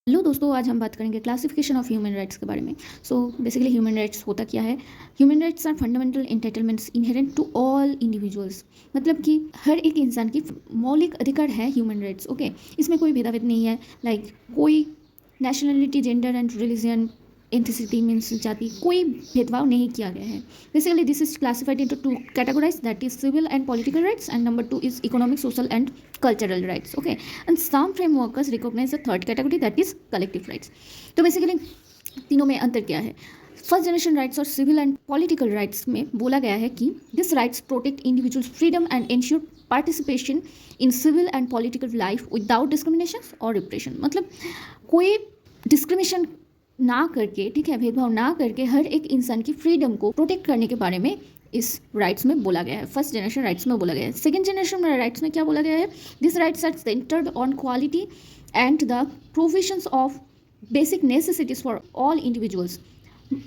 Hello दोस्तों, आज हम बात करेंगे क्लासिफिकेशन ऑफ ह्यूमन राइट्स के बारे में। सो बेसिकली ह्यूमन राइट्स होता क्या है? Human rights are fundamental entitlements inherent to all individuals. मतलब कि हर एक इंसान की मौलिक अधिकार है ह्यूमन राइट्स। ओके, इसमें कोई भेदाभेद नहीं है। कोई nationality, gender and religion, ethnicity means जाति, कोई भेदभाव नहीं किया गया है। Basically this is classified into two categorise, that is civil and political rights, and number 2 is economic, social and cultural rights. Okay, and some frameworks recognize the third category, that is collective rights. तो basically तीनों में अंतर क्या है? First generation rights और civil and political rights में बोला गया है कि this rights protect individuals freedom and ensure participation in civil and political life without discrimination और रिप्रेशन। मतलब कोई डिस्क्रिमिनेशन ना करके, ठीक है, भेदभाव ना करके हर एक इंसान की फ्रीडम को प्रोटेक्ट करने के बारे में इस राइट्स में बोला गया है। फर्स्ट जनरेशन राइट्स में बोला गया है। सेकेंड जनरेशन राइट्स में क्या बोला गया है? This rights are centred on quality and the provisions of basic necessities for all individuals.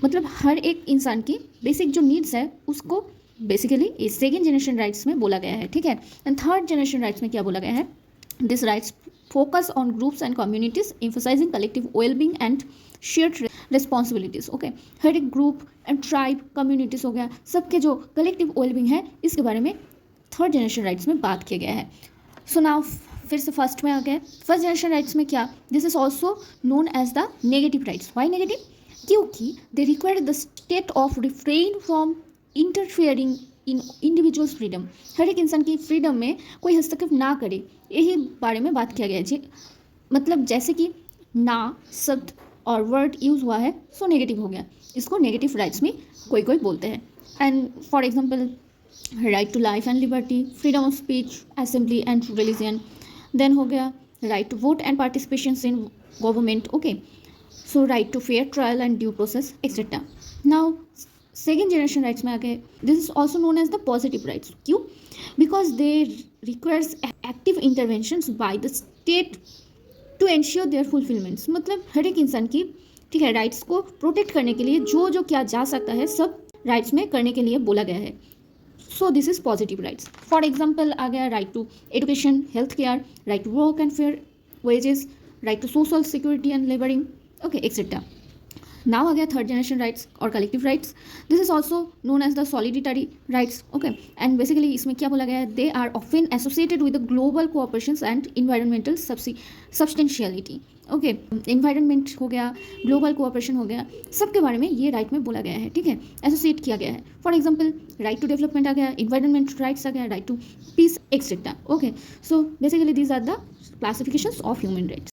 मतलब हर एक इंसान की बेसिक जो नीड्स है उसको बेसिकली इस सेकेंड जनरेशन राइट्स में बोला गया है, ठीक है। एंड थर्ड जनरेशन राइट्स में क्या बोला गया है? This rights focus on groups and communities emphasising collective wellbeing and shared responsibilities. Okay, हर एक ग्रुप एंड ट्राइब, कम्युनिटीज़ हो गया, सबके जो कलेक्टिव वेलबींग है इसके बारे में थर्ड जनरेशन राइट्स में बात किया गया है। सो नाउ फिर से फर्स्ट में आ गया। फर्स्ट जनरेशन राइट्स में क्या? This is also known as the negative rights. Why negative? क्योंकि they require the state of refrain from interfering in individual's freedom. हर एक इंसान की फ्रीडम में कोई हस्तक्षेप ना करे, यही बारे में बात किया गया है जी। मतलब जैसे कि ना शब्द और वर्ड यूज़ हुआ है, सो नेगेटिव हो गया, इसको नेगेटिव राइट्स में कोई कोई बोलते हैं। And for example right to life and liberty, freedom of speech, assembly and religion. Then हो गया right to vote and participation in government. Okay, so right to fair trial and due process etcetera. Now second generation rights में आ गए। This is also known as the positive rights. क्यों? Because they requires active interventions by the state to ensure their fulfilments. मतलब हर एक इंसान की, ठीक है, राइट्स को प्रोटेक्ट करने के लिए जो जो किया जा सकता है सब राइट्स में करने के लिए बोला गया है। So this is positive rights. For example आ गया right to education, health care, right to work and fair wages, right to social security and labouring, okay etcetera. Now आ गया थर्ड जनरेशन राइट्स और collective rights. This is also known as the solidarity rights. Okay, and basically इसमें क्या बोला गया है? They are often associated with the global cooperation and environmental substantiality. Okay, environment हो गया, ग्लोबल कोऑपरेशन हो गया, सबके बारे में ये राइट में बोला गया है, ठीक है, एसोसिएट किया गया है। For example right to development आ गया, इन्वायरमेंट राइट्स आ गया, right to peace etcetera. Okay, so basically these are the classifications of human rights.